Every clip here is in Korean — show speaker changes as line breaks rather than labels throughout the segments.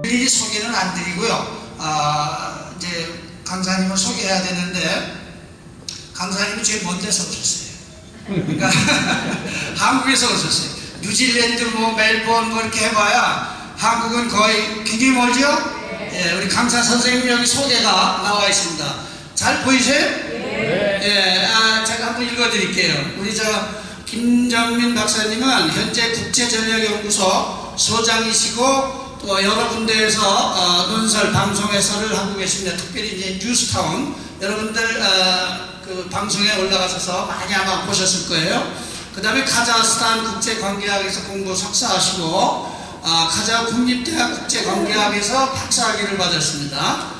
일일이 소개는 안 드리고요. 이제 강사님을 소개해야 되는데 강사님이 제일 먼 데서 오셨어요. 그러니까 한국에서 오셨어요. 뉴질랜드 뭐 멜번 뭐 이렇게 해봐야 한국은 거의 굉장히 멀죠? 예, 우리 강사 선생님 여기 소개가 나와 있습니다. 잘 보이세요? 예, 제가 한번 읽어드릴게요. 우리 김정민 박사님은 현재 국제전략연구소 소장이시고 또 여러 군데에서 논설, 방송 해설을 하고 계십니다. 특별히 이제 뉴스타운 여러분들 그 방송에 올라가셔서 많이 아마 보셨을 거예요. 그 다음에 카자흐스탄 국제관계학에서 공부 석사하시고 카자흐 국립대학 국제관계학에서 박사학위를 받았습니다.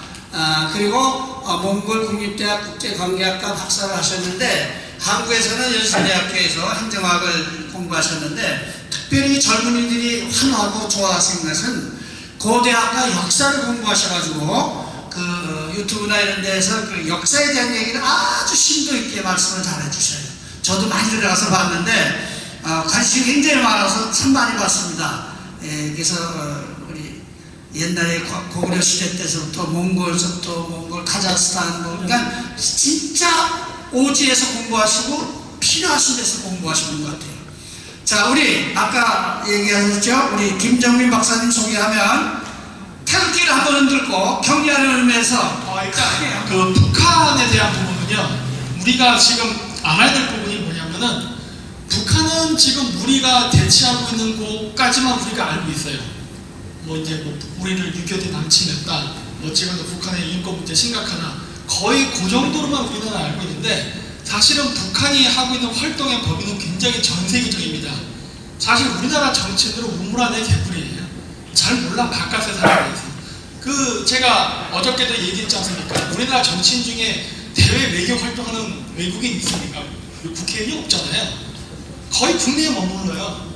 그리고 몽골 국립대학 국제관계학과 박사를 하셨는데 한국에서는 연세대학교에서 행정학을 공부하셨는데 특별히 젊은이들이 환호하고 좋아하시는 것은 고대학과 역사를 공부하셔가지고 그 유튜브나 이런 데서 그 역사에 대한 얘기를 아주 심도 있게 말씀을 잘 해주셔요. 저도 많이 들어가서 봤는데 관심이 굉장히 많아서 참 많이 봤습니다. 그래서 우리 옛날에 고구려 시대 때서부터 몽골, 카자흐스탄 그러니까 진짜 오지에서 공부하시고 필요하신 데서 공부하시는 것 같아요. 자, 우리 아까 얘기하셨죠? 우리 김정민 박사님 소개하면 태극기를 한번 흔들고 격려하는 의미에서
일단 그 북한에 대한 부분은요, 우리가 지금 알아야 될 부분이 뭐냐면은 북한은 지금 우리가 대치하고 있는 곳까지만 우리가 알고 있어요. 뭐 이제 뭐 우리를 6.25때 남침했다, 뭐 지금도 북한의 인권 문제 심각하나, 거의 그 정도로만 우리는 알고 있는데 사실은 북한이 하고 있는 활동의 범위는 굉장히 전 세계적입니다. 사실 우리나라 정치인들은 우물안의 개구리예요. 잘 몰라, 바깥에 살아가서. 제가 어저께도 얘기했지 않습니까? 우리나라 정치인 중에 대외 외교 활동하는 외국인 있습니까? 국회의원이 없잖아요. 거의 국내에 머물러요.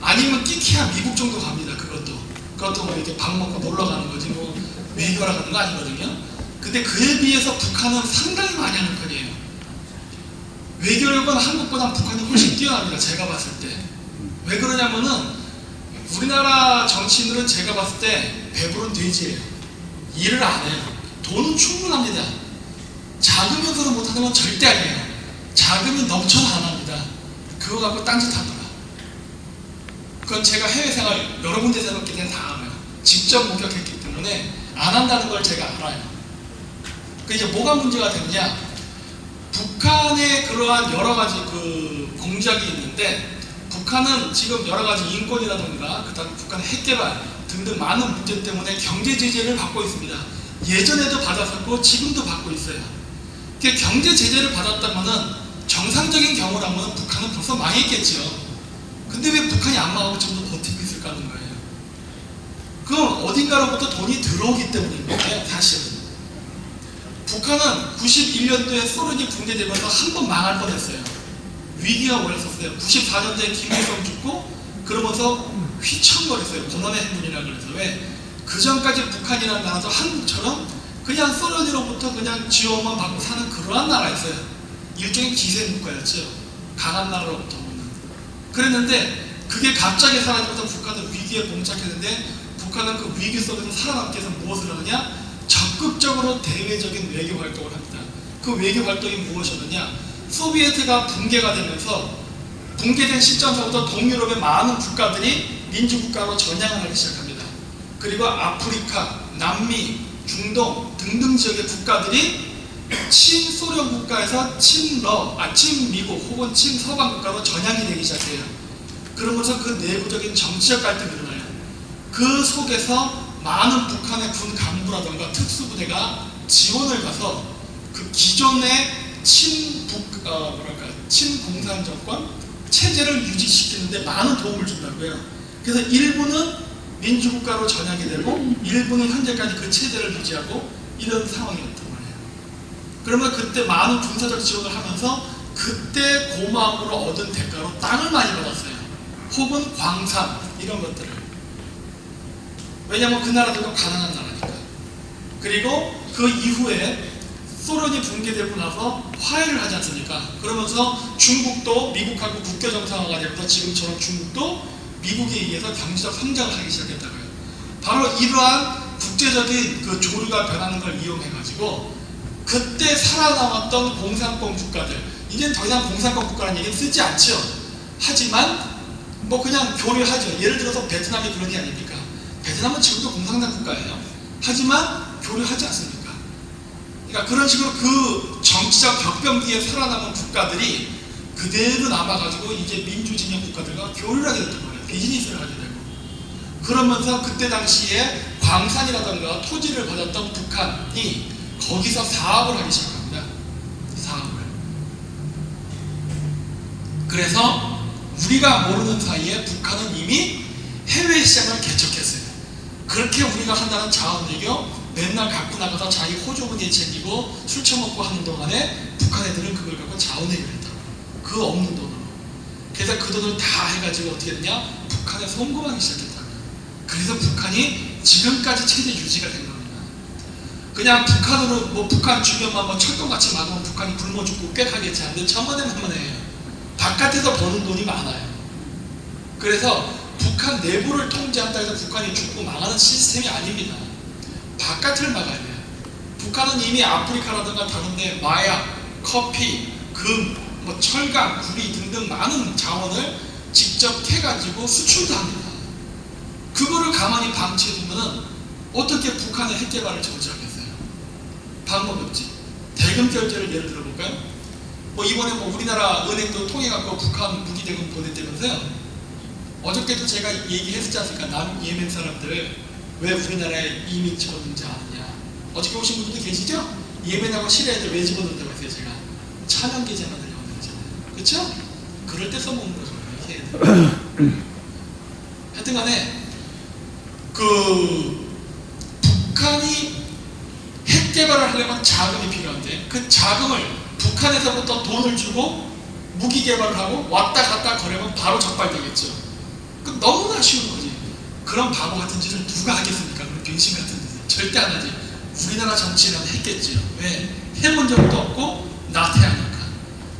아니면 끼키야 미국 정도 갑니다. 그것도 뭐 이렇게 밥 먹고 놀러 가는 거지 뭐 외교하러 가는 거 아니거든요. 근데 그에 비해서 북한은 상당히 많이 하는 편이에요. 외교력은 한국보다 북한이 훨씬 뛰어납니다. 제가 봤을 때. 왜 그러냐면은 우리나라 정치인들은 제가 봤을 때 배부른 돼지예요. 일을 안 해요. 돈은 충분합니다. 작으면서도 못하는 건 절대 아니에요. 자금이 넘쳐서 안 합니다. 그거 갖고 딴짓 하더라. 그건 제가 해외 생활 여러 군데서 해봤기 때문에 다 알아요. 직접 목격했기 때문에 안 한다는 걸 제가 알아요. 그 이제 뭐가 문제가 되느냐? 북한의 그러한 여러 가지 그 공작이 있는데, 북한은 지금 여러 가지 인권이라든가 그다음에 북한의 핵개발 등등 많은 문제 때문에 경제 제재를 받고 있습니다. 예전에도 받았었고 지금도 받고 있어요. 경제 제재를 받았다면은 정상적인 경우라면 북한은 벌써 망했겠죠. 근데 왜 북한이 안 망하고 지금도 버티고 있을까 하는 거예요. 그건 어딘가로부터 돈이 들어오기 때문입니다. 사실은 북한은 91년도에 소련이 붕괴되면서 한 번 망할 뻔했어요. 위기가 오였었어요. 94년도에 김일성 죽고 그러면서 휘청거렸어요. 고난의 행군이라고 그래서. 왜? 그 전까지 북한이라는 나라도 한국처럼 그냥 소련으로부터 그냥 지원만 받고 사는 그러한 나라였어요. 일종의 기생국가였죠. 강한 나라로부터 오는. 그랬는데 그게 갑자기 사라지면서 북한은 위기에 봉착했는데, 북한은 그 위기 속에서 살아남기 위해서 무엇을 하느냐? 적극적으로 대외적인 외교 활동을 합니다. 그 외교 활동이 무엇이었느냐? 소비에트가 붕괴가 되면서 붕괴된 시점서부터 동유럽의 많은 국가들이 민주국가로 전향을 하기 시작합니다. 그리고 아프리카, 남미, 중동 등등 지역의 국가들이 친소련 국가에서 친미국 혹은 친서방 국가로 전향이 되기 시작해요. 그러면서 그 내부적인 정치적 갈등이 일어나요. 그 속에서 많은 북한의 군 간부라든가 특수부대가 지원을 가서 그 기존의 친공산 정권 체제를 유지시키는데 많은 도움을 준다고요. 그래서 일부는 민주국가로 전향이 되고 일부는 현재까지 그 체제를 유지하고 이런 상황이었단 말이에요. 그러면 그때 많은 군사적 지원을 하면서 그때 고마움으로 얻은 대가로 땅을 많이 받았어요. 혹은 광산 이런 것들을. 왜냐하면 그 나라들도 가난한 나라니까. 그리고 그 이후에 소련이 붕괴되고 나서 화해를 하지 않습니까? 그러면서 중국도 미국하고 국교 정상화가 되면서 지금처럼 중국도 미국에 의해서 경제적 성장을 하기 시작했다고요. 바로 이러한 국제적인 그 조류가 변하는 걸 이용해가지고 그때 살아남았던 공산권 국가들, 이제는 더 이상 공산권 국가라는 얘기는 쓰지 않죠. 하지만 뭐 그냥 교류하죠. 예를 들어서 베트남이 그런 게 아닙니까? 베트남은 지금도 공산당 국가예요. 하지만 교류하지 않습니까? 그러니까 그런 식으로 그 정치적 격변기에 살아남은 국가들이 그대로 남아가지고 이제 민주진영 국가들과 교류를 하게 됐던 거예요. 비즈니스를 하게 되고. 그러면서 그때 당시에 광산이라던가 토지를 받았던 북한이 거기서 사업을 하기 시작합니다. 사업을. 그래서 우리가 모르는 사이에 북한은 이미 해외 시장을 개척했어요. 그렇게 우리가 한다는 자원외교 맨날 갖고 나가서 자기 호주머니에 챙기고 술 처먹고 하는 동안에 북한 애들은 그걸 갖고 자원외교를 했다고. 그 없는 돈으로. 그래서 그 돈을 다 해가지고 어떻게 됐냐? 북한에 송금하기 시작했다고. 그래서 북한이 지금까지 체제 유지가 된 겁니다. 그냥 북한으로 뭐 북한 주변만 뭐 철동같이 막으면 북한이 굶어 죽고 꽥하겠지 않는데 천만에만만해요. 바깥에서 버는 돈이 많아요. 그래서 북한 내부를 통제한다 해서 북한이 죽고 망하는 시스템이 아닙니다. 바깥을 막아야 돼요. 북한은 이미 아프리카라든가 다른데 마약, 커피, 금, 뭐 철강, 구리 등등 많은 자원을 직접 캐가지고 수출도 합니다. 그거를 가만히 방치해두면은 어떻게 북한의 핵 개발을 저지하겠어요? 방법이 없지. 대금 결제를 예를 들어볼까요? 뭐 이번에 뭐 우리나라 은행도 통해갖고 북한 무기 대금 보냈다면서요? 어저께도 제가 얘기했지 않습니까? 남예멘 사람들 왜 우리나라에 이민 집어넣는지 아느냐. 어저께 오신 분들도 계시죠? 예멘하고 시리아 애들 왜 집어넣는다고 했어요 제가? 차량 계좌 만들려고 그랬잖아요. 그렇죠? 그럴 때 써먹는 거죠. 이렇게 하여튼 간에 그 북한이 핵 개발을 하려면 자금이 필요한데 그 자금을 북한에서부터 돈을 주고 무기 개발을 하고 왔다 갔다 거래하면 바로 적발되겠죠. 그 너무나 쉬운 거지. 그런 바보 같은 짓을 누가 하겠습니까? 그런 병신 같은 짓을 절대 안 하지. 우리나라 정치인은 했겠지요. 왜? 해본 적도 없고 나태하니까.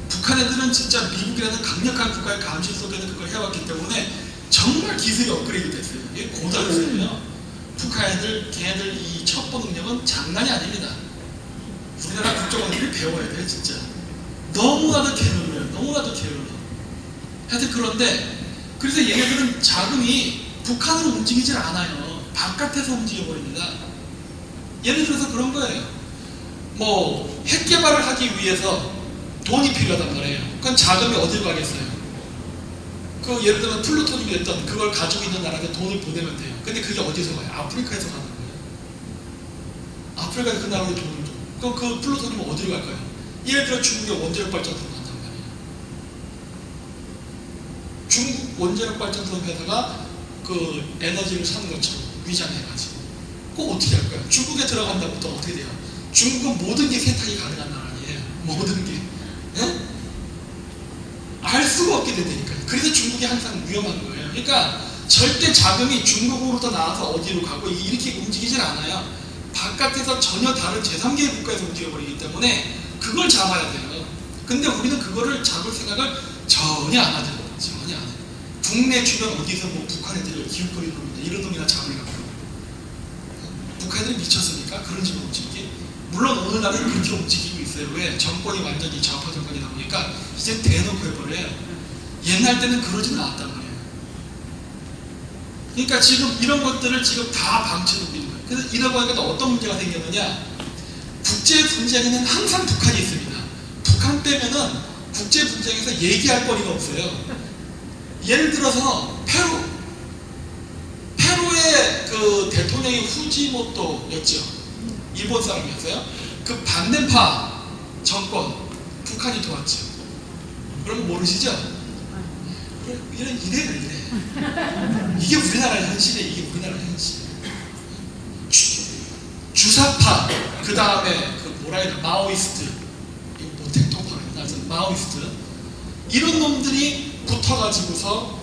북한 애들은 진짜 미국이라는 강력한 국가의 감시 속에는 그걸 해왔기 때문에 정말 기술이 업그레이드 됐어요. 이게 고단수예요. 북한 애들, 걔네들 이 첩보 능력은 장난이 아닙니다. 우리나라 국정원들이 배워야 돼요, 진짜. 너무나도 게을러요. 너무나도 게을러. 하여튼 그런데 그래서 얘네들은 자금이 북한으로 움직이질 않아요. 바깥에서 움직여버립니다. 예를 들어서 그런 거예요. 뭐 핵 개발을 하기 위해서 돈이 필요하단 말이에요. 그건 자금이 어디로 가겠어요? 그 예를 들면 플루토늄이 됐던 그걸 가지고 있는 나라한테 돈을 보내면 돼요. 근데 그게 어디서 가요? 아프리카에서 가는 거예요. 아프리카에서 그 나라에 돈을 줘. 그럼 그 플루토늄은 어디로 갈까요? 예를 들어 중국의 원자력 발전소로 간단 말이에요. 중국 원자력 발전소 회사가 그 에너지를 사는 것처럼 위장해가지고 그거 어떻게 할까요? 중국에 들어간다고 또 어떻게 돼요? 중국은 모든 게 세탁이 가능한 나라 아니에요. 모든 게. 예? 알 수가 없게 된다니까요. 그래서 중국이 항상 위험한 거예요. 그러니까 절대 자금이 중국으로부터 나와서 어디로 가고 이렇게 움직이질 않아요. 바깥에서 전혀 다른 제3계 국가에서 움직여버리기 때문에 그걸 잡아야 돼요. 근데 우리는 그거를 잡을 생각을 전혀 안 하죠. 전혀 안 해요. 국내 주변 어디서 뭐 북한 애들을 기웃거리는 놈이다 이런 놈이나 잡으려고 북한 애들이 미쳤습니까? 그런 식으로 움직이기? 물론 오늘날은 그렇게 움직이고 있어요. 왜? 정권이 완전히 좌파 정권이다 보니까 이제 대놓고 해버려요. 옛날 때는 그러지는 않았단 말이에요. 그러니까 지금 이런 것들을 지금 다 방치해두고 있는 거예요. 그래서 이러다 보니까 어떤 문제가 생겼느냐? 국제 분쟁에는 항상 북한이 있습니다. 북한 빼면은 국제 분쟁에서 얘기할 거리가 없어요. 예를 들어서 페루의 그 대통령이 후지모토였죠. 일본 사람이었어요. 그 반대파 정권 북한이 도왔죠. 그럼 모르시죠? 이래. 이게 우리나라의 현실이에요. 이게 우리나라의 현실. 주사파, 그 다음에 그 뭐라 해야 되나, 마오이스트, 뭐 택토파나 마오이스트 이런 놈들이 붙어가지고서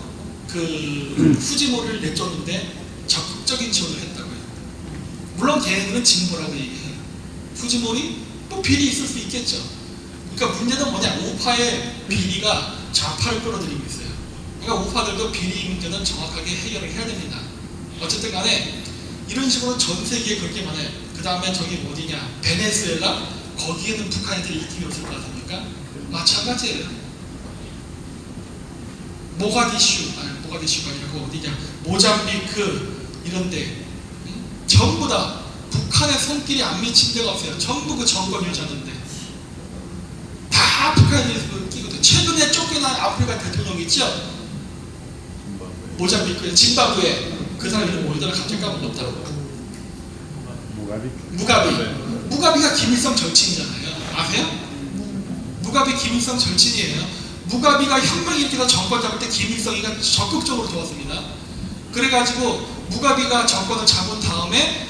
그 후지모를 내쫓는데 적극적인 지원을 했다고요. 물론 걔네들은 진보라고 얘기해요. 후지모리 뭐 비리 있을 수 있겠죠. 그러니까 문제는 뭐냐, 우파의 비리가 좌파를 끌어들이고 있어요. 그러니까 우파들도 비리 문제는 정확하게 해결을 해야 됩니다. 어쨌든 간에 이런 식으로 전 세계에 그렇게 많아요. 그 다음에 저기 어디냐, 베네수엘라, 거기에는 북한 애들이 입김이 없을 것 같습니까? 마찬가지예요. 모가디슈가 아니라 어디냐, 모잠비크 이런데 전부 다 북한의 손길이 안 미친 데가 없어요. 전부 그 정권 유지하는데 다 북한에 끼거든. 최근에 쫓겨난 아프리카 대통령 있죠? 모잠비크에, 짐바브웨. 그 사람 이름 뭐더라? 갑자기 까먹었다. 무가비가 김일성 절친이잖아요. 아세요? 무가비 김일성 절친이에요. 무가비가 혁명 일으켜서 정권 잡을 때 김일성이가 적극적으로 도왔습니다. 그래가지고 무가비가 정권을 잡은 다음에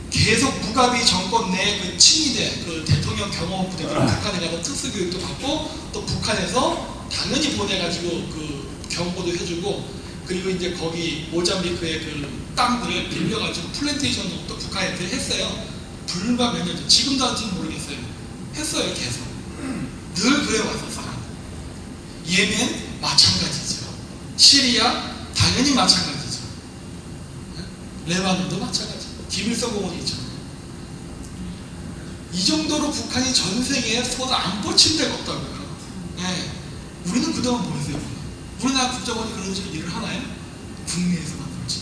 계속 무가비 정권 내 그 친위대, 그 대통령 경호 부대들 북한에 가서 특수교육도 받고 또 북한에서 당연히 보내가지고 그 경고도 해주고, 그리고 이제 거기 모잠비크의 그 땅들을 빌려가지고 플랜테이션도 또 북한한테 했어요. 불과 몇 년 전, 지금도 하는지는 모르겠어요. 했어요, 계속. 늘 그래 왔었어요. 예멘 마찬가지죠. 시리아 당연히 마찬가지죠. 레바논도 마찬가지. 김일성 공원이 있죠. 이 정도로 북한이 전 세계에 손을 안 뻗친 데가 없다고요. 네. 우리는 그동안 뭐 했어요? 우리나라 국정원이 그런 식으로 일을 하나요? 국내에서 만들지.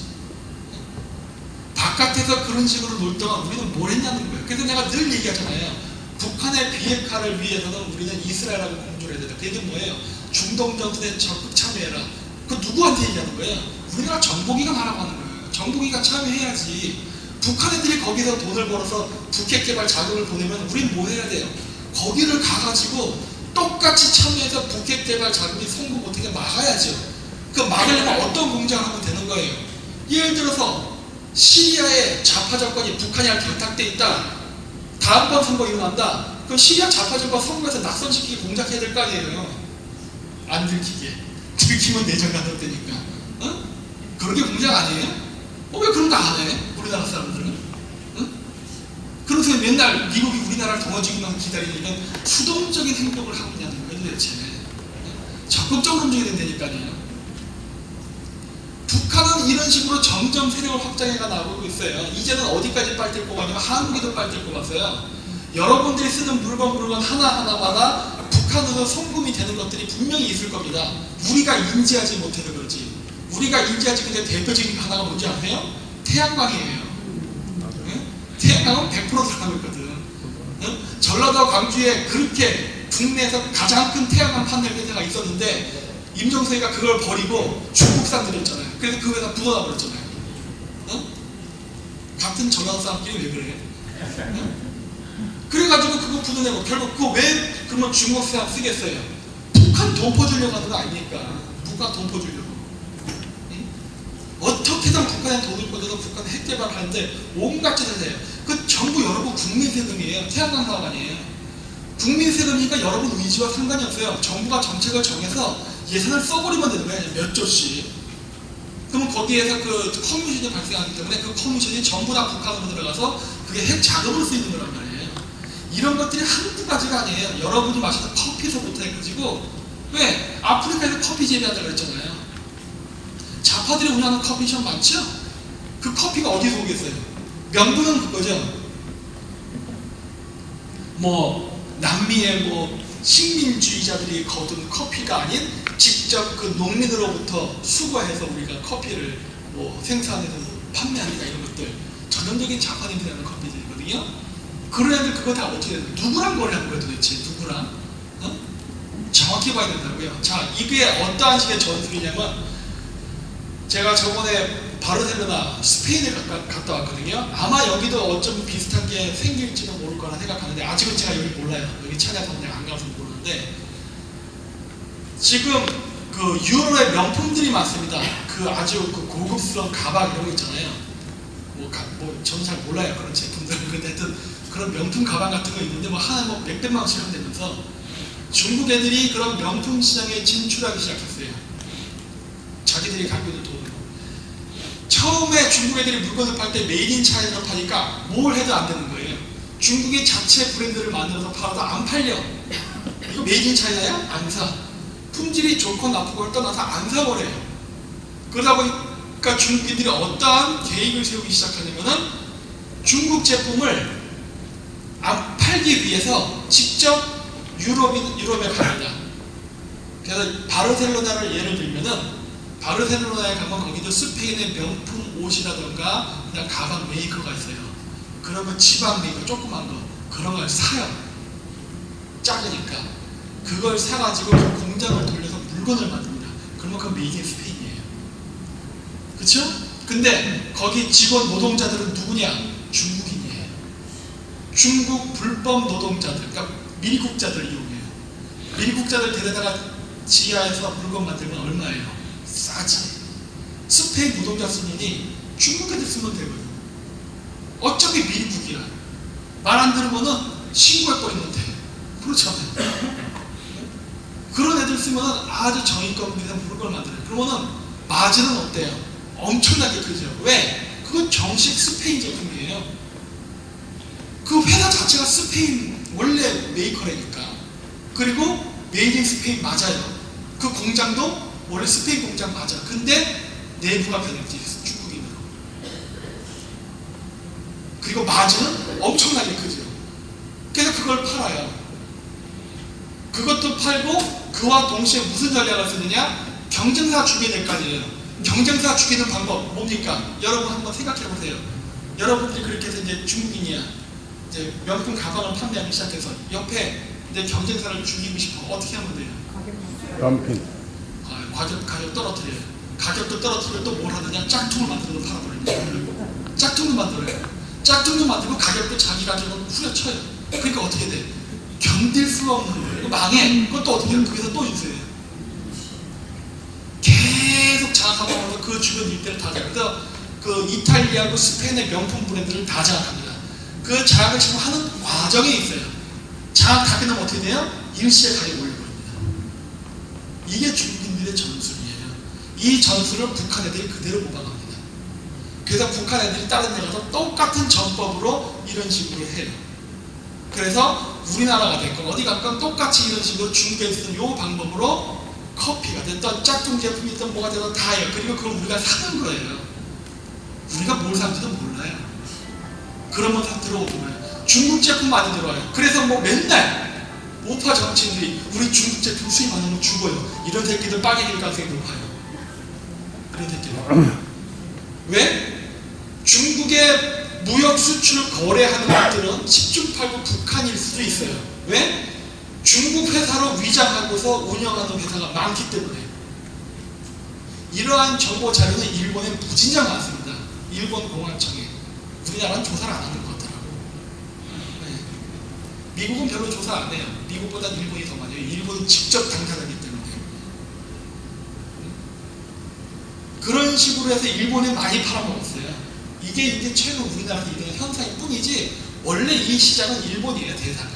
바깥에서 그런 식으로 놀 동안 우리는 뭘 했냐는 거예요. 그래서 내가 늘 얘기하잖아요. 북한의 비핵화를 위해서는 우리는 이스라엘하고 공조를 해야 된다. 그 얘기는 뭐예요? 중동 전선에 적극 참여해라. 그 누구한테 얘기하는 거예요? 우리나라 정보기관 하라고 하는 거예요. 정보기관 참여해야지. 북한 애들이 거기서 돈을 벌어서 북핵 개발 자금을 보내면 우린 뭐 해야 돼요? 거기를 가가지고 똑같이 참여해서 북핵 개발 자금이 송금 못하게 막아야죠. 그 막으려면 어떤 공작을 하면 되는 거예요? 예를 들어서 시리아의 좌파 정권이 북한이랑 결탁돼 있다. 다음번 선거 일어난다. 그럼 시리아 좌파 정권 선거에서 낙선시키기 공작해야 될 거 아니에요. 안 들키게. 들키면 내정 가능되니까. 어? 그런 게 공작 아니에요? 왜 그런 거 안 해? 우리나라 사람들은? 응? 그러면서 맨날 미국이 우리나라를 도와주기만 기다리는 이런 수동적인 행동을 하고 있냐는 거예요, 도대체. 적극적으로 움직여야 된다니까요. 북한은 이런 식으로 점점 세력을 확장해가 나오고 있어요. 이제는 어디까지 빨뛸 것 같냐면 한국에도 빨뛸 것 같아요. 여러분들이 쓰는 물건 하나하나마다 북한으로 송금이 되는 것들이 분명히 있을 겁니다. 우리가 인지하지 못해서 그렇지. 우리가 인지하지 못해 대표적인 하나가 뭔지 아세요? 태양광이에요. 응? 태양광은 100% 들어가고 있거든. 응? 전라도 광주에 그렇게 국내에서 가장 큰 태양광 판넬 회사가 있었는데 임종석이가 그걸 버리고 중국산 들였잖아요. 그래서 그 회사 부도나 버렸잖아요. 응? 같은 전라도 사람끼리 왜 그래? 응? 그래가지고 그거 부도내고 결국 그거 왜 그러면 중국 사람 쓰겠어요? 북한 돈 퍼주려고 하는 거 아닙니까? 북한 돈 퍼주려고. 어떻게든 북한에 돈을 꽂아서 북한 핵 개발을 하는데 온갖 짓을 해요. 그 전부 여러분 국민 세금이에요. 태양광 사업 아니에요. 국민 세금이니까 여러분 의지와 상관이 없어요. 정부가 정책을 정해서 예산을 써버리면 되는 거예요. 몇 조씩. 그러면 거기에서 그 커미션이 발생하기 때문에 그 커미션이 전부 다 북한으로 들어가서 그게 핵 자금으로 쓰이는 거란 말이에요. 이런 것들이 한두 가지가 아니에요. 여러분이 마시는 커피에서부터 해가지고, 왜? 아프리카에서 커피 재배한다고 그랬잖아요. 좌파들이 운영하는 커피숍 많죠? 그 커피가 어디서 오겠어요? 명분은 그거죠. 남미의 식민주의자들이 거둔 커피가 아닌 직접 그 농민으로부터 수거해서 우리가 커피를 생산해서 판매합니다. 이런 것들 전형적인 좌파들이 하는 커피들이거든요. 그런 애들 그거 다 어떻게 해요? 누구랑 거래하는 거예요 도대체? 누구랑? 정확히 봐야 된다고요. 자, 이게 어떠한 식의 전술이냐면, 제가 저번에 바르셀로나 스페인에 갔다 왔거든요. 아마 여기도 어쩜 비슷한 게 생길지도 모를 거라 생각하는데 아직은 제가 여기 몰라요. 여기 차례에서 내가 안 가서 모르는데, 지금 그 유럽의 명품들이 많습니다. 그 아주 그 고급스러운 가방 이런 거 있잖아요. 저는 잘 몰라요 그런 제품들. 근데 하여튼 그런 명품 가방 같은 거 있는데 하나 몇백만 원씩 한다면서 중국 애들이 그런 명품 시장에 진출하기 시작했어요. 자기들이 갖고 있는 돈으로. 처음에 중국 애들이 물건을 팔 때 메이드 인 차이나로 파니까 뭘 해도 안 되는 거예요. 중국이 자체 브랜드를 만들어서 팔아도 안 팔려. 이거 메이드 인 차이나야? 안 사. 품질이 좋고 나쁘고를 떠나서 안 사버려요. 그러다 보니 그러니까 중국인들이 어떠한 계획을 세우기 시작하냐면은 중국 제품을 안 팔기 위해서 직접 유럽에 갑니다. 그래서 바르셀로나를 예를 들면은 바르셀로나에 가면 거기도 스페인의 명품 옷이라던가 그냥 가방 메이커가 있어요. 그러면 지방 메이커 조그만 거 그런 걸 사요. 작으니까 그걸 사가지고 그 공장을 돌려서 물건을 만듭니다. 그러면 그건 메이드 인 스페인이에요. 그쵸? 근데 거기 직원 노동자들은 누구냐? 중국인이에요. 중국 불법 노동자들, 그러니까 미국자들 이용해요. 미국자들 데려다가 지하에서 물건 만들면 얼마예요? 싸지. 스페인 노동자 쓰느니 중국 애들 쓰면 되거든. 어차피 미국이야. 말 안 들으면은 신고해버리면 돼. 그렇잖아요. 그런 애들 쓰면은 아주 정의껏 물건을 만들어요. 그러면은 마진은 어때요? 엄청나게 크죠. 왜? 그건 정식 스페인 제품이에요. 그 회사 자체가 스페인 원래 메이커라니까. 그리고 메이드 인 스페인 맞아요. 그 공장도 원래 스페인 공장 맞아. 근데 내부가 변했지, 중국인으로. 그리고 마진은 엄청나게 크죠. 그래서 그걸 팔아요. 그것도 팔고 그와 동시에 무슨 전략을 쓰느냐? 경쟁사 죽여야 될 거 아니에요. 경쟁사 죽이는 방법 뭡니까? 여러분 한번 생각해 보세요. 여러분들이 그렇게 해서 이제 중국인이야. 이제 명품 가방을 판매하기 시작해서 옆에 이제 경쟁사를 죽이고 싶어. 어떻게 하면 돼요?
덤핑.
가격 떨어뜨려요. 가격도 떨어뜨리고 또 뭘 하느냐? 짝퉁을 만들어서 팔아버려요. 짝퉁도 만들어요. 짝퉁도 만들고 가격도 자기 가격은 후려쳐요. 그러니까 어떻게 돼? 견딜 수가 없는 거예요. 망해. 그것도 어떻게 해요? 거기서 또 인수해요. 계속 장악하면서 그 주변 일대를 다 장악해서 그 이탈리아하고 스페인의 명품 브랜드를 다 장악합니다. 그 장악을 지금 하는 과정에 있어요. 장악 다 끝나면 어떻게 돼요? 일시에 가격 올려버립니다. 이게 중국인들의 전술이에요. 이 전술을 북한 애들이 그대로 모방합니다. 그래서 북한 애들이 다른 데 가서 똑같은 전법으로 이런 식으로 해요. 그래서 우리나라가 됐건 어디 갔건 똑같이 이런 식으로 중국에 쓰는 요 방법으로 커피가 됐던 짝퉁 제품이든 뭐가 되든 다 해요. 그리고 그걸 우리가 사는 거예요. 우리가 뭘 사는지도 몰라요. 그러면 다 들어오더라고요. 중국 제품 많이 들어와요. 그래서 뭐 맨날 우파 정치인들이 우리 중국 제품 수입 안 하면 죽어요. 이런 새끼들 빠개질 가능성이 높아요. 그런 새끼들. 왜? 중국의 무역 수출 거래하는 것들은 집중 팔고 북한일 수도 있어요. 왜? 중국 회사로 위장하고서 운영하는 회사가 많기 때문에. 이러한 정보 자료는 일본에 무진장 많습니다. 일본 공안청에. 우리나라는 조사를 안 하는 것 같더라고. 네. 미국은 별로 조사 안 해요. 미국보다 일본이 더 많아요. 일본은 직접 당사자이기 때문에. 그런 식으로 해서 일본에 많이 팔아먹었어요. 이게 이제 최근 우리나라에서 일어나는 현상일 뿐이지 원래 이 시장은 일본이에요. 대상이.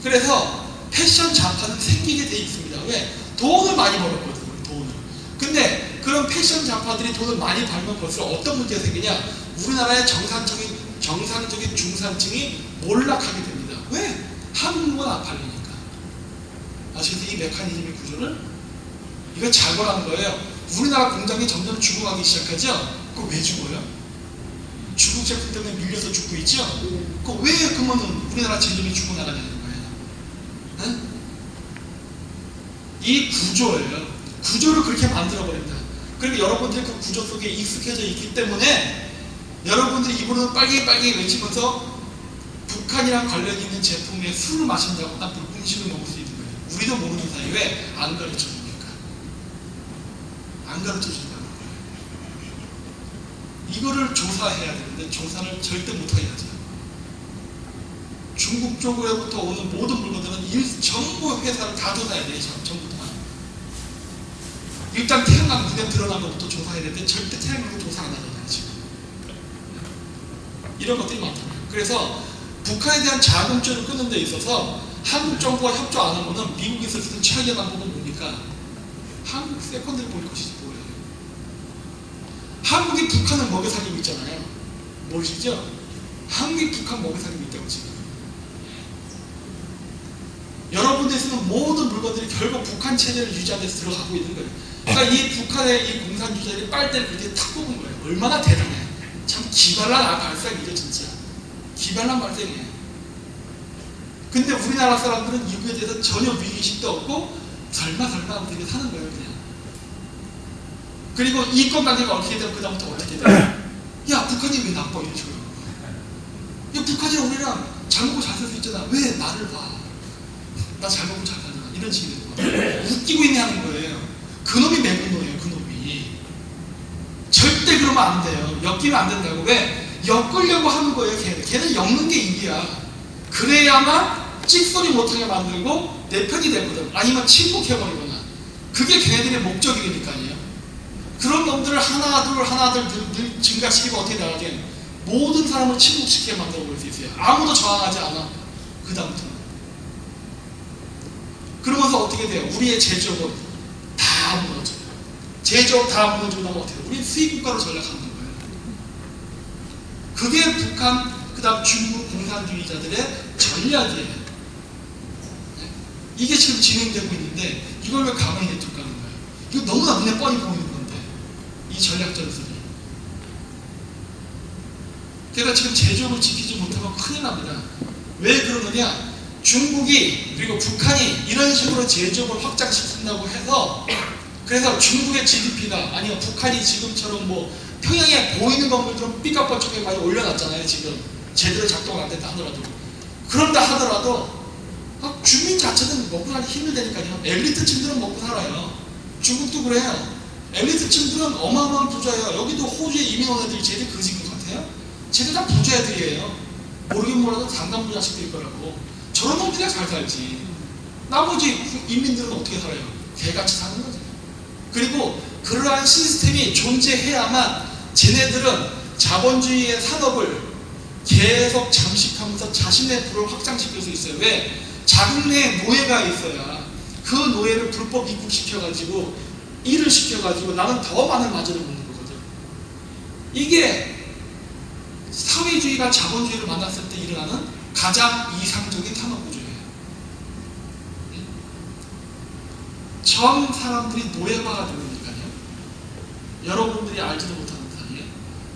그래서 패션 잡화는 생기게 돼 있습니다. 왜? 돈을 많이 벌었거든요. 돈을. 근데 그런 패션 잡화들이 돈을 많이 벌면 벌수록 어떤 문제가 생기냐? 우리나라의 정상적인 중산층이 몰락하게 됩니다. 왜? 한국은 안 팔리니까. 아시겠어요? 이 메커니즘의 구조를? 이거 자고한 거예요. 우리나라 공장이 점점 죽어가기 시작하죠? 그거 왜 죽어요? 중국 제품 때문에 밀려서 죽고 있죠? 그거 왜 그러면은 우리나라 제품이 죽어나가냐는 거예요. 네? 이 구조예요. 구조를 그렇게 만들어버린다. 그리고 여러분들이 그 구조 속에 익숙해져 있기 때문에 여러분들이 입으로는 빨리 외치면서 북한이랑 관련 있는 제품의 술을 마신다고 딱 음식을 먹을 수 있는 거예요. 우리도 모르는 사이에 왜 안 가르쳐 줍니까? 안 가르쳐 준다는 거예요. 이거를 조사해야 되는데 조사를 절대 못하게 하죠. 중국 쪽으로부터 오는 모든 물건들은 전부 회사를 다 조사해야 돼요. 전부 다. 일단 태양광 눈에 드러난 것부터 조사해야 되는데 절대 태양광도 조사 안 하잖아요. 지금. 이런 것들이 많잖아요. 그래서 북한에 대한 자금줄을 끄는 데 있어서 한국 정부가 협조 안 하면은 미국이 쓸 수 있는 최악의 방법은 뭡니까? 한국 세컨드를 볼 것이지 뭐예요. 한국이 북한을 먹여 살리고 있잖아요. 모르시죠? 한국이 북한 먹여 살리고 있다고 지금. 여러분들이 쓰는 모든 물건들이 결국 북한 체제를 유지하는 데서 들어가고 있는 거예요. 그러니까 이 북한의 이 공산주의자들이 빨대를 그렇게 탁 뽑은 거예요. 얼마나 대단해. 참 기발한 발상이죠, 진짜. 기발한 발상이에요. 근데 우리나라 사람들은 이거에 대해서 전혀 위기의식도 없고 설마 하고 되게 사는 거예요, 그냥. 그리고 인권관계가 어떻게 되면 그다음부터 어떻게 돼요? 야, 북한이 왜 나빠? 이런 식으로. 야, 북한이랑 우리랑 잘 먹고 잘 살 수 있잖아. 왜 나를 봐? 나 잘 먹고 잘 사잖아. 이런 식이 되는 거예요. 웃기고 있네 하는 거예요. 그놈이 매국노예요, 그놈이. 절대 그러면 안 돼요. 엮이면 안 된다고. 왜? 엮으려고 하는 거예요, 걔는. 걔는 엮는 게 이기야. 그래야만 찍소리 못하게 만들고 내 편이 되거든. 아니면 침묵해버리거나. 그게 걔네들의 목적이니까요. 그런 놈들을 하나둘 늘 증가시키고 어떻게 나가게 모든 사람을 침묵시키게 만들어버릴 수 있어요. 아무도 저항하지 않아. 그 다음부터는. 그러면서 어떻게 돼요? 우리의 제조업은 다 무너져요. 제조업 다 무너지고 나면 어떻게 돼요? 우리 수입국가로 전락하는 거예요. 그게 북한, 그 다음 중국 공산주의자들의 전략이에요. 이게 지금 진행되고 있는데 이걸 왜 가만히 냅둘까 하는 거예요. 이거 너무나 눈에 뻔히 보이는 건데, 이 전략 전술이. 그래서 지금 제조업을 지키지 못하면 큰일 납니다. 왜 그러느냐? 중국이 그리고 북한이 이런 식으로 제조업을 확장시킨다고 해서, 그래서 중국의 GDP가, 아니면 북한이 지금처럼 뭐 평양에 보이는 건물처럼 삐까뻔쩍하게 많이 올려놨잖아요. 지금 제대로 작동을 안 된다 하더라도. 그런다 하더라도 주민 자체는 먹고 살기 힘들다니까요. 엘리트층들은 먹고 살아요. 중국도 그래요. 엘리트층들은 어마어마한 부자예요. 여기도 호주에 이민 온 애들이 쟤들 그지 같아요? 쟤들 다 부자애들이에요. 모르긴 몰라도 상당 부자식들 거라고. 저런 놈들이 잘 살지. 나머지 인민들은 어떻게 살아요? 개같이 사는 거죠. 그리고 그러한 시스템이 존재해야만 쟤네들은 자본주의의 산업을 계속 잠식하면서 자신의 부를 확장시킬 수 있어요. 왜? 자국 내에 노예가 있어야 그 노예를 불법 입국시켜가지고 일을 시켜가지고 나는 더 많은 마저를 먹는 거거든. 이게 사회주의가 자본주의를 만났을 때 일어나는 가장 이상적인 산업구조예요. 전 사람들이 노예화가 되니까요. 여러분들이 알지도 못하는 사이에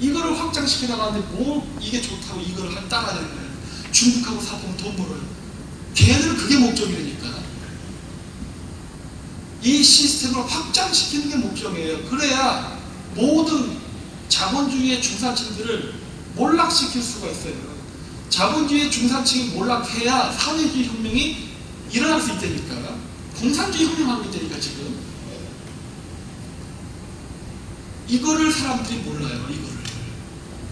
이거를 확장시켜 나가는데 뭐 이게 좋다고 이거를 따라야 되는 거예요. 중국하고 사보면 돈 벌어요. 걔네들은 그게 목적이니까. 이 시스템을 확장시키는 게 목적이에요. 그래야 모든 자본주의의 중산층들을 몰락시킬 수가 있어요. 자본주의의 중산층이 몰락해야 사회주의 혁명이 일어날 수 있다니까. 공산주의 혁명하고 있다니까 지금. 이거를 사람들이 몰라요.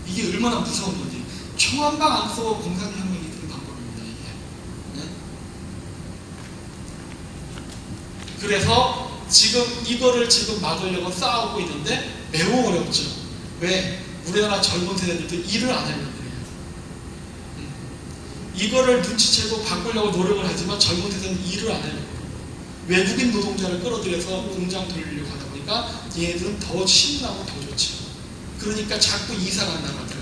이게 얼마나 무서운 건지. 총 한 방 안 쏘고 공산주의 혁명이 되는 방법입니다. 이게. 네? 그래서 지금 이거를 지금 막으려고 싸우고 있는데 매우 어렵죠. 왜? 우리나라 젊은 세대들도 일을 안 하려고 그래요. 이거를 눈치채고 바꾸려고 노력을 하지만 젊은 세대는 일을 안 하려고 해요. 외국인 노동자를 끌어들여서 공장 돌리려고 하다 보니까 얘들은 더 신나고 더 좋죠. 그러니까 자꾸 이사 간다고들.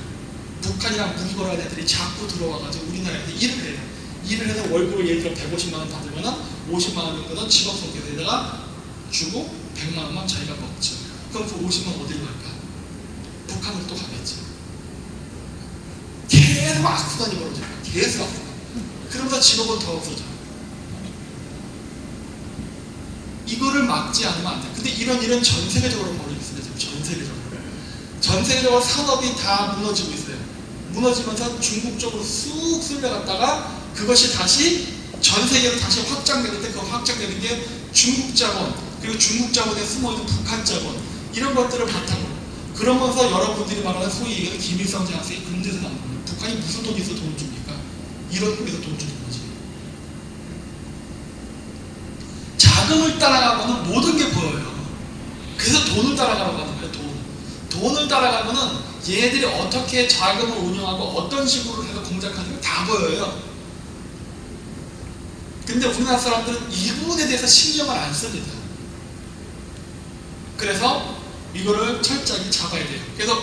북한이랑 무기 걸어야 애들이 자꾸 들어와가지고 우리나라에서 일을 해요. 일을 해서 월급을 예를 들어 150만 원 받으면 50만 원 정도는 직업성격에다가 주고 100만 원만 자기가 먹죠. 그럼 그 50만 원 어디로 갈까? 북한으로 또 가겠죠. 계속 악순환이 벌어져요. 계속 악순환. 그러면서 직업은 더 없어져요. 이거를 막지 않으면 안 돼요. 근데 이런 일은 전 세계적으로 벌어지고 있습니다. 지금 전 세계적으로. 전 세계적으로 산업이 다 무너지고 있어요. 무너지면서 중국 쪽으로 쑥 쓸려갔다가 그것이 다시 전 세계로 다시 확장되는데 그 확장되는 게 중국 자본, 그리고 중국 자본에 숨어있는 북한 자본, 이런 것들을 바탕으로. 그러면서 여러분들이 말하는 소위 얘기하는 김일성 장학생이 군대에서 나온 거예요. 북한이 무슨 돈이 있어 돈을 줍니까? 이런 쪽에서 돈 주는 거지. 자금을 따라가면 모든 게 보여요. 그래서 돈을 따라가라고 하는 거예요. 돈을 따라가면은 얘네들이 어떻게 자금을 운영하고 어떤 식으로 해서 공작하는 게 다 보여요. 근데 우리나라 사람들은 이 부분에 대해서 신경을 안 씁니다. 그래서 이거를 철저히 잡아야 돼요. 그래서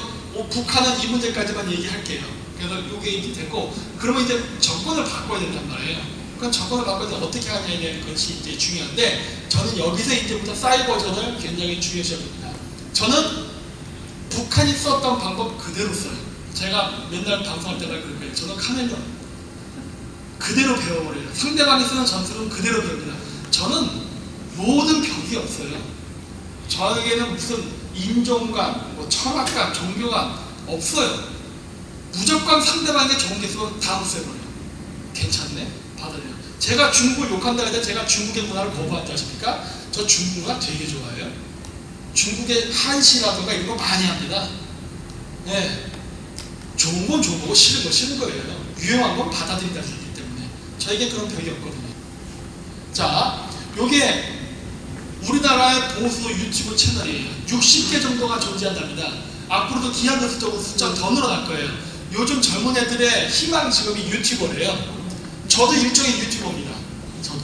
북한은 이 문제까지만 얘기할게요. 그래서 이게 이제 됐고, 그러면 이제 정권을 바꿔야 된단 말이에요. 그건 정권을 바꿀 때 어떻게 하냐에 대한 것이 이제 중요한데, 저는 여기서 이제부터 사이버전을 굉장히 중요시 여깁니다. 저는 북한이 썼던 방법 그대로 써요. 제가 맨날 방송할 때마다 그런 거예요. 저는 카멜레온 그대로 배워버려요. 상대방이 쓰는 전술은 그대로 배웁니다. 저는 모든 벽이 없어요. 저에게는 무슨 인종관, 뭐 철학관, 종교관 없어요. 무조건 상대방에게 좋은 게 있으면 다 없애버려요. 괜찮네? 받아들여요. 제가 중국을 욕한다 해도 제가 중국의 문화를 거부한다 하십니까? 저 중국 문화 되게 좋아해요. 중국의 한시라든가 이런 거 많이 합니다. 네. 좋은 건 좋은 거고 싫은 건 싫은 거예요. 유용한 건 받아들인다는 얘기 때문에 저에게 그런 벽이 없거든요. 자, 요게 우리나라의 보수 유튜브 채널이에요. 60개 정도가 존재한답니다. 앞으로도 기하급수적으로 숫자가 더 늘어날 거예요. 요즘 젊은 애들의 희망 직업이 유튜버래요. 저도 일종의 유튜버입니다. 저도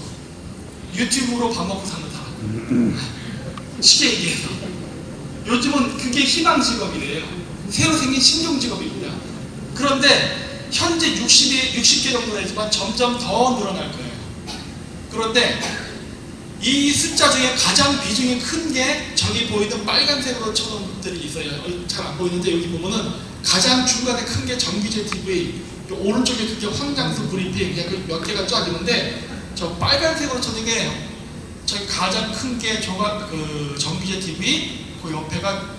유튜브로 밥 먹고 사는 사람. 쉽게 얘기해서 요즘은 그게 희망 직업이래요. 새로 생긴 신종 직업입니다. 그런데 현재 60개 정도 되지만 점점 더 늘어날 거예요. 그런데 이 숫자 중에 가장 비중이 큰 게 저기 보이는 빨간색으로 쳐놓은 것들이 있어요. 잘 안 보이는데 여기 보면은 가장 중간에 큰 게 정규제 TV, 오른쪽에 그게 황장수 브리핑, 몇 개가 쫙 있는데 저 빨간색으로 쳐놓은 게 저기 가장 큰 게 정규제 TV, 그 옆에가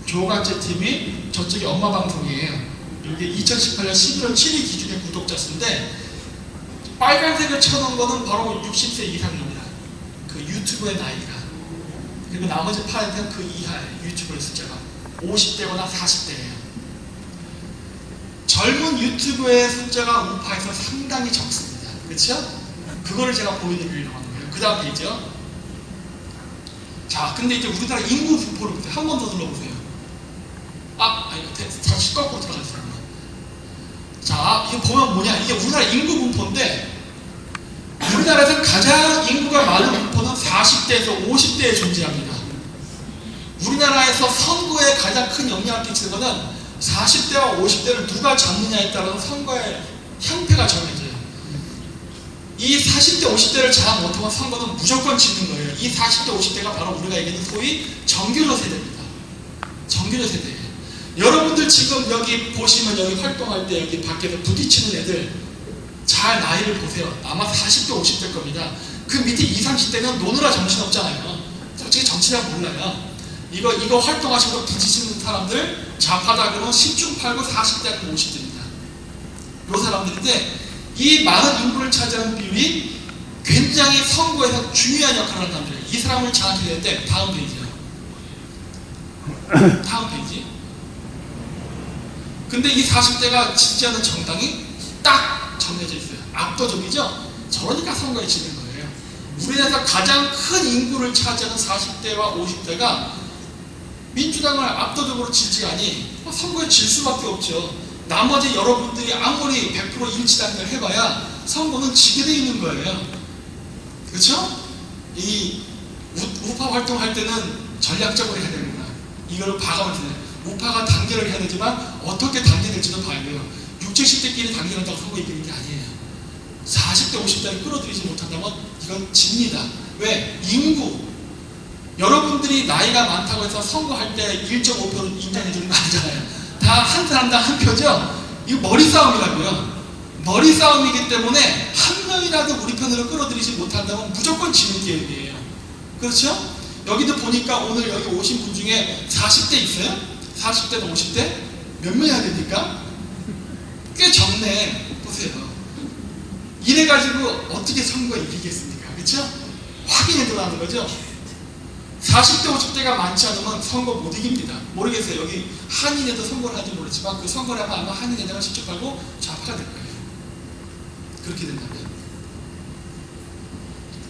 조간제 TV, 저쪽이 엄마 방송이에요. 이게 2018년 11월 7일 기준의 구독자 수인데 빨간색을 쳐놓은 거는 바로 60세 이상입니다. 그 유튜브의 나이가. 그리고 나머지 파란색은 그 이하의 유튜브의 숫자가 50대거나 40대예요. 젊은 유튜브의 숫자가 우파에서 상당히 적습니다. 그렇죠? 그거를 제가 보여드리려고 하는 거예요. 그 다음 페이지요. 자, 근데 이제 우리나라 인구 분포를 보세요. 한 번 더 눌러보세요. 다시 거꾸로 들어가주세요. 자, 이거 보면 뭐냐? 이게 우리나라 인구 분포인데 우리나라에서 가장 인구가 많은 분포는 40대에서 50대에 존재합니다. 우리나라에서 선거에 가장 큰 영향을 끼치는 것은 40대와 50대를 누가 잡느냐에 따라서 선거의 형태가 정해져요. 이 40대, 50대를 잡아 못하면 선거는 무조건 지는 거예요. 이 40대, 50대가 바로 우리가 얘기하는 소위 정규조 세대입니다. 정규조 세대예요. 여러분들 지금 여기 보시면 여기 활동할 때 여기 밖에서 부딪히는 애들 잘 나이를 보세요. 아마 40대, 50대일 겁니다. 그 밑에 20, 30대는 노느라 정신없잖아요. 솔직히 정치를 몰라요. 이거 활동하시고 부딪히는 사람들 좌파다 그러면 10중 8구 40대 아니면 50대입니다. 요 사람들인데 이 많은 인구를 차지하는 비율이 굉장히 선거에서 중요한 역할을 하는 사람들이에요. 이 사람을 장악해야 되는데 다음 페이지요. 다음 페이지. 근데 이 40대가 지지하는 정당이 딱 정해져 있어요. 압도적이죠? 저러니까 선거에 지는 거예요. 우리나라에서 가장 큰 인구를 차지하는 40대와 50대가 민주당을 압도적으로 지지하니 선거에 질 수밖에 없죠. 나머지 여러분들이 아무리 100% 일치단결 해봐야 선거는 지게 돼 있는 거예요. 그렇죠? 이 우파 활동할 때는 전략적으로 해야 됩니다. 이걸 봐가면 돼요. 우파가 단결을 해야 되지만 어떻게 단결될지도 봐야 돼요. 60, 70대끼리 단결한다고 선거 이기는 게 아니에요. 40대, 50대를 끌어들이지 못한다면 이건 집니다. 왜? 인구. 여러분들이 나이가 많다고 해서 선거할 때 1.5표를 인정해주는 거 아니잖아요. 다 한 사람당 한 표죠? 이거 머리 싸움이라고요. 머리 싸움이기 때문에 한 명이라도 우리 편으로 끌어들이지 못한다면 무조건 지는 게임이에요. 그렇죠? 여기도 보니까 오늘 여기 오신 분 중에 40대 있어요? 40대나 50대? 몇 명이나 됩니까? 꽤 적네. 보세요. 이래가지고 어떻게 선거에 이기겠습니까? 그렇죠? 확인해 들어가는 거죠? 40대, 50대가 많지 않으면 선거 못 이깁니다. 모르겠어요. 여기 한인에도 선거를 하지 모르지만 그 선거를 하면 아마 한인에다가 직접 하고 좌파가 될 거예요. 그렇게 된다면.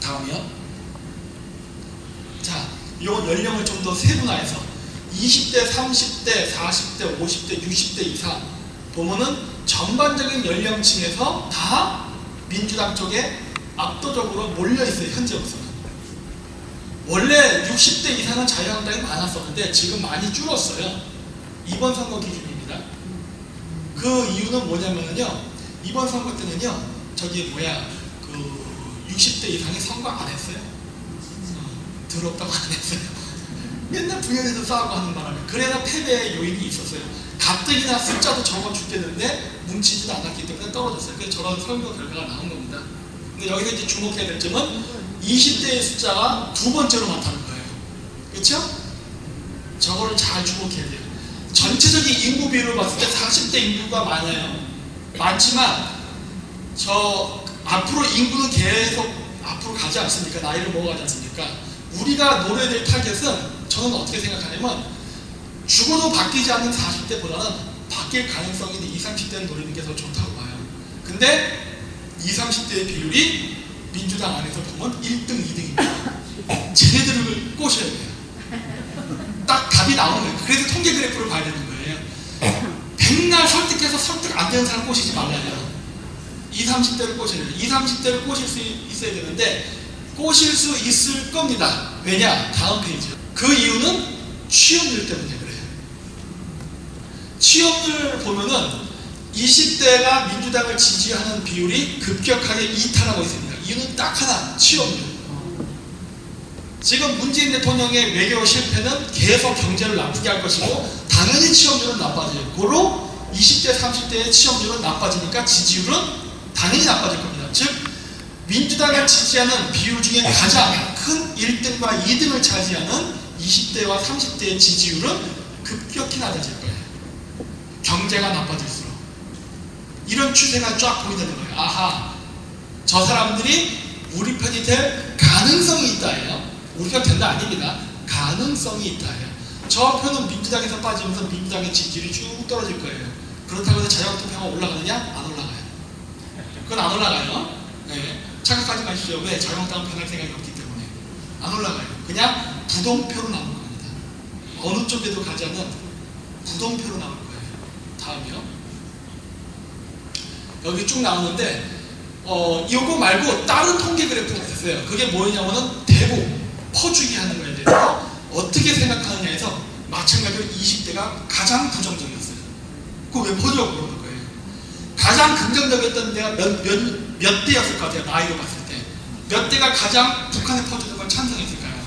다음이요. 자, 이 연령을 좀 더 세분화해서 20대, 30대, 40대, 50대, 60대 이상 보면은 전반적인 연령층에서 다 민주당 쪽에 압도적으로 몰려있어요. 현재로서는. 원래 60대 이상은 자유한국당이 많았었는데 지금 많이 줄었어요. 이번 선거 기준입니다. 그 이유는 뭐냐면요. 이번 선거 때는요. 저기 그 60대 이상이 선거 안 했어요. 더럽다고 안 했어요. 맨날 부연해서 싸우고 하는 바람에. 그래서 패배의 요인이 있었어요. 가뜩이나 숫자도 적어 죽겠는데 뭉치지도 않았기 때문에 떨어졌어요. 그래서 저런 선거 결과가 나온 겁니다. 근데 여기서 이제 주목해야 될 점은 20대의 숫자가 두 번째로 많다는 거예요. 그렇죠? 저거를 잘 주목해야 돼요. 전체적인 인구 비율을 봤을 때 40대 인구가 많아요. 많지만 저 앞으로 인구는 계속 앞으로 가지 않습니까? 나이를 먹어가지 않습니까? 우리가 노려야 될 타겟은 저는 어떻게 생각하냐면 죽어도 바뀌지 않는 40대보다는 바뀔 가능성이 있는 20, 30대를 노리는 게 더 좋다고 봐요. 근데 20, 30대의 비율이 민주당 안에서 보면 1등, 2등입니다. 쟤네들을 꼬셔야 돼요. 딱 답이 나오는 거예요. 그래서 통계 그래프를 봐야 되는 거예요. 백날 설득해서 설득 안 되는 사람 꼬시지 말라요. 20, 30대를 꼬셔야 돼요. 20, 30대를 꼬실 수 있어야 되는데 꼬실 수 있을 겁니다. 왜냐? 다음 페이지. 그 이유는 취업률 때문에 그래요. 취업률 보면은 20대가 민주당을 지지하는 비율이 급격하게 이탈하고 있습니다. 이유는 딱 하나, 취업률. 지금 문재인 대통령의 외교 실패는 계속 경제를 나쁘게 할 것이고 당연히 취업률은 나빠져요. 고로 20대, 30대의 취업률은 나빠지니까 지지율은 당연히 나빠질 겁니다. 즉 민주당을 지지하는 비율 중에 가장 큰 1등과 2등을 차지하는 20대와 30대의 지지율은 급격히 낮아질 거예요. 경제가 나빠질수록. 이런 추세가 쫙 보이는 거예요. 아하, 저 사람들이 우리 편이 될 가능성이 있다예요. 우리가 된다 아닙니다. 가능성이 있다예요. 저 표는 민주당에서 빠지면서 민주당의 지지율이 쭉 떨어질 거예요. 그렇다고 해서 자유한국당이 올라가느냐? 안 올라가요. 그건 안 올라가요. 네. 착각하지 마십시오. 왜? 자유한국당은 변할 생각이 없기 때문에. 안 올라가요. 그냥 부동표로 나올 겁니다. 어느 쪽에도 가지 않는 부동표로 나올 거예요. 다음이요. 여기 쭉 나오는데 이거 말고 다른 통계 그래프가 있었어요. 그게 뭐냐면은 대부 퍼주기 하는 거에 대해서 어떻게 생각하느냐 해서 마찬가지로 20대가 가장 부정적이었어요. 그거 왜 퍼주라고 그러는 거예요? 가장 긍정적이었던 데가 몇 대였을 것 같아요. 나이로 봤을 때. 몇 대가 가장 북한에 퍼주는 걸 찬성했을까요?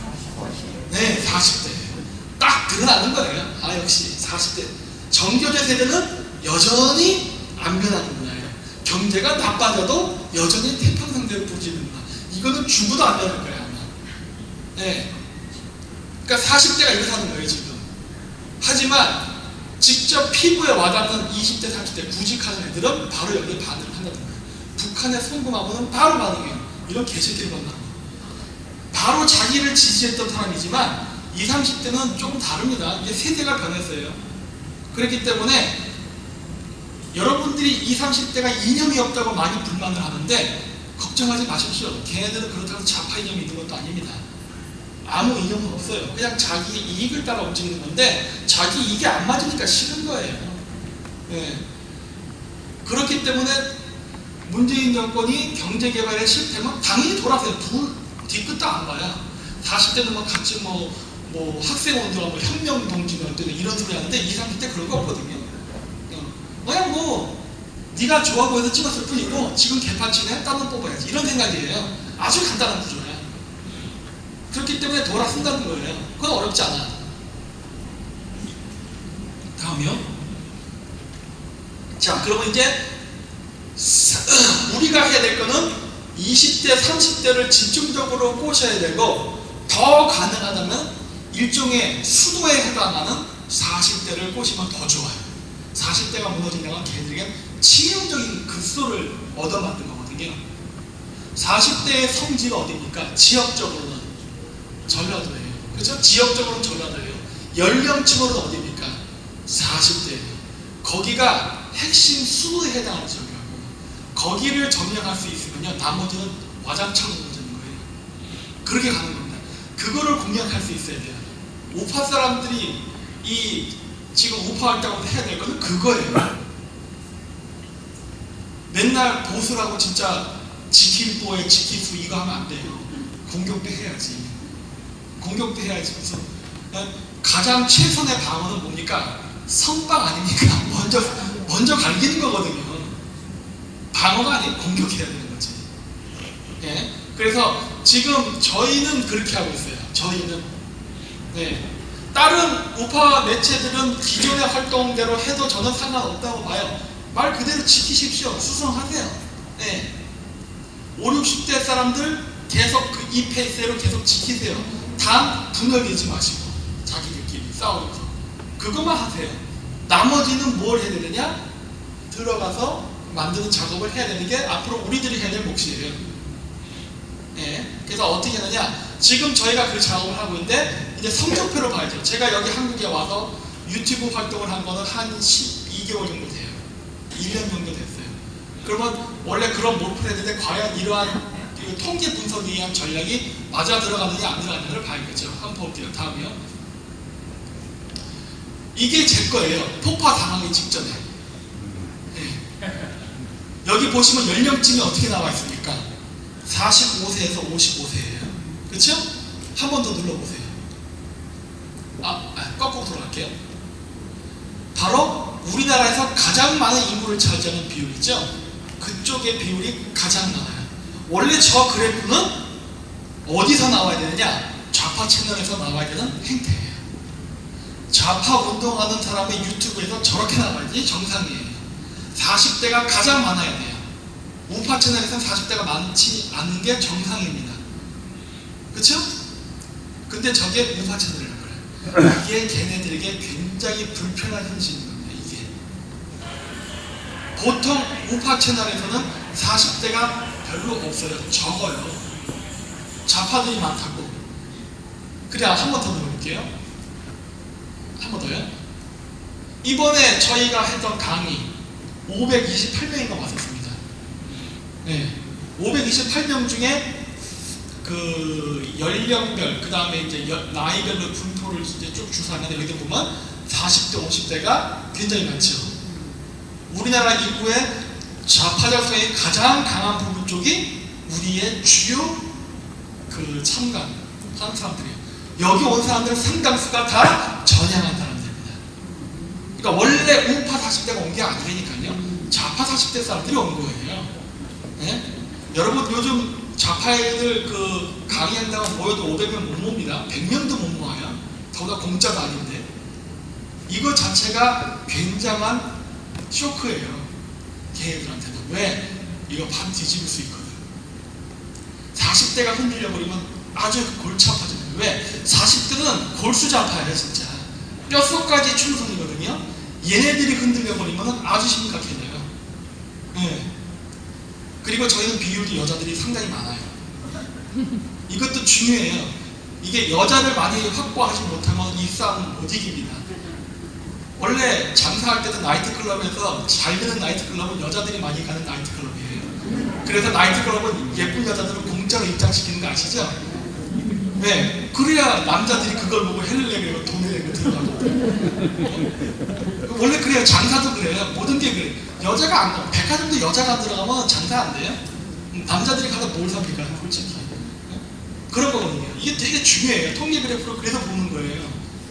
네, 40대. 딱 드러나는 거예요. 아, 역시 40대. 정교제 세대는 여전히 안 변하는 문화예요. 경제가 나빠져도 여전히 태평성대로 부르지는 문화. 이거는 죽어도 안 변할 거예요, 아마. 네. 그러니까 40대가 이렇게 하는 거예요, 지금. 하지만 직접 피부에 와닿는 20대, 30대 구직하는 애들은 바로 여기에 반응을 한다는 거예요. 북한의 송금하고는 바로 반응해요. 이런 개새끼를 만나고. 바로 자기를 지지했던 사람이지만 20, 30대는 조금 다릅니다. 이제 세대가 변했어요. 그렇기 때문에 여러분들이 20, 30대가 이념이 없다고 많이 불만을 하는데 걱정하지 마십시오. 걔네들은 그렇다고 좌파 이념이 있는 것도 아닙니다. 아무 이념은 없어요. 그냥 자기 이익을 따라 움직이는 건데 자기 이익이 안 맞으니까 싫은 거예요. 네. 그렇기 때문에 문재인 정권이 경제개발에 실패하면 당연히 돌아서요. 뒤끝도 안 봐요. 40대는 뭐 같이 뭐 학생운동하고 뭐 혁명동지運동 이런 소리 하는데 20, 30대 그런 거 없거든요. 그냥 뭐 네가 좋아 보여서 찍었을 뿐이고 지금 개판치네 딴 놈 뽑아야지 이런 생각이에요. 아주 간단한 구조예요. 그렇기 때문에 돌아선다는 거예요. 그건 어렵지 않아. 다음이요. 자, 그러면 이제 우리가 해야 될 거는 20대, 30대를 집중적으로 꼬셔야 되고 더 가능하다면 일종의 수도에 해당하는 40대를 꼬시면 더 좋아요. 40대가 무너진다면 걔들에게 치명적인 급소를 얻어맞는 거거든요. 40대의 성지가 어디입니까? 지역적으로는 전라도예요. 그렇죠? 지역적으로는 전라도예요. 연령층으로는 어디입니까? 40대예요. 거기가 핵심 수도에 해당하는 지역이라고. 거기를 점령할 수 있으면요, 나머지는 와장창으로 되는 거예요. 그렇게 가는 겁니다. 그거를 공략할 수 있어야 돼요. 우파 사람들이 지금 우파 활동을 해야 될 거는 그거예요. 맨날 보수라고 진짜 지킬보에 지키수 이거 하면 안 돼요. 공격도 해야지. 공격도 해야지. 그래서 가장 최선의 방어는 뭡니까? 선방 아닙니까? 먼저 갈기는 거거든요. 방어가 아니고 공격해야 되는 거지. 그래서 지금 저희는 그렇게 하고 있어요. 저희는. 네. 다른 우파 매체들은 기존의 활동대로 해도 저는 상관없다고 봐요. 말 그대로 지키십시오. 수성하세요. 네. 5, 60대 사람들 계속 이 페이스로 계속 지키세요. 단 분열되지 마시고 자기들끼리 싸우면서 그것만 하세요. 나머지는 뭘 해야 되느냐? 들어가서 만드는 작업을 해야 되는 게 앞으로 우리들이 해야 될 몫이에요. 네. 그래서 어떻게 하느냐? 지금 저희가 그 작업을 하고 있는데 이제 성적표를 봐야죠. 제가 여기 한국에 와서 유튜브 활동을 한 거는 한 12개월 정도 돼요. 1년 정도 됐어요. 그러면 원래 그런 목표를 했는데 과연 이러한 통계 분석에 의한 전략이 맞아 들어가느냐 안 들어가느냐를 봐야겠죠. 한번 볼게요. 다음이요. 이게 제 거예요. 폭파 당하기 직전에. 네. 여기 보시면 연령층이 어떻게 나와 있습니까? 45세에서 55세예요. 그렇죠? 한 번 더 눌러보세요. 거꾸로 돌아갈게요. 바로 우리나라에서 가장 많은 인구를 차지하는 비율이죠. 그쪽의 비율이 가장 많아요. 원래 저 그래프는 어디서 나와야 되느냐? 좌파 채널에서 나와야 되는 행태예요. 좌파 운동하는 사람의 유튜브에서 저렇게 나와야지 정상이에요. 40대가 가장 많아야 돼요. 우파 채널에서는 40대가 많지 않은 게 정상입니다. 그쵸? 근데 저게 우파 채널이라는 거예요. 이게 걔네들에게 굉장히 불편한 현실인 겁니다. 이게 보통 우파 채널에서는 40대가 별로 없어요. 적어요. 좌파들이 많다고. 그래, 한 번 더 눌러볼게요. 한 번 더요. 이번에 저희가 했던 강의 528명인가 왔었습니다. 네, 528명 중에 그 연령별, 그 다음에 이제 나이별로 분포를 이제 쭉 주사하는데 여기 보면 40대, 50대가 굉장히 많죠. 우리나라 인구의 좌파적 성향이 가장 강한 부분 쪽이 우리의 주요 그 참가하는 사람들이에요. 여기 온 사람들은 상당수가 다 전향한 사람들입니다. 그러니까 원래 우파 40대가 온 게 아니라니까요. 좌파 40대 사람들이 온 거예요. 네? 여러분 요즘 좌파 애들 그 강의한다고 모여도 500명 못 봅니다. 100명도 못 모아요. 더구나 공짜도 아닌데. 이거 자체가 굉장한 쇼크예요. 걔네들한테는. 왜? 이거 반 뒤집을 수 있거든. 40대가 흔들려 버리면 아주 골치 아파져요. 왜? 40대는 골수좌파예요, 진짜. 뼛속까지 충성이거든요. 얘네들이 흔들려 버리면 아주 심각해져요. 네. 그리고 저희는 비율이 여자들이 상당히 많아요. 이것도 중요해요. 이게 여자를 많이 확보하지 못하면 이 싸움은 못 이깁니다. 원래 장사할 때도 나이트클럽에서 잘 되는 나이트클럽은 여자들이 많이 가는 나이트클럽이에요. 그래서 나이트클럽은 예쁜 여자들을 공짜로 입장시키는 거 아시죠? 네, 그래야 남자들이 그걸 보고 해를 내고 돈을 내고 들어가고. 원래 그래요. 장사도 그래요. 모든 게 그래요. 여자가 안 가. 백화점도 여자가 안 들어가면 장사 안 돼요. 남자들이 가서 뭘 삽니까? 솔직히. 그런 거거든요. 이게 되게 중요해요. 통계 그래프로 그래서 보는 거예요.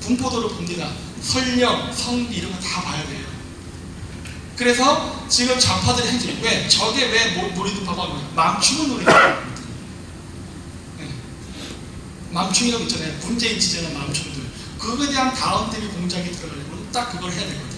분포도를 봅니다. 설령, 성비 이런 거 다 봐야 돼요. 그래서 지금 좌파들의 행진, 왜? 저게 왜 노리는 봐봐. 맘충을 노리는 거예요. 네. 맘충이라고 있잖아요. 문재인 지지하는 맘충들. 그거에 대한 다운대비 공작이 들어가려면 딱 그걸 해야 되거든요.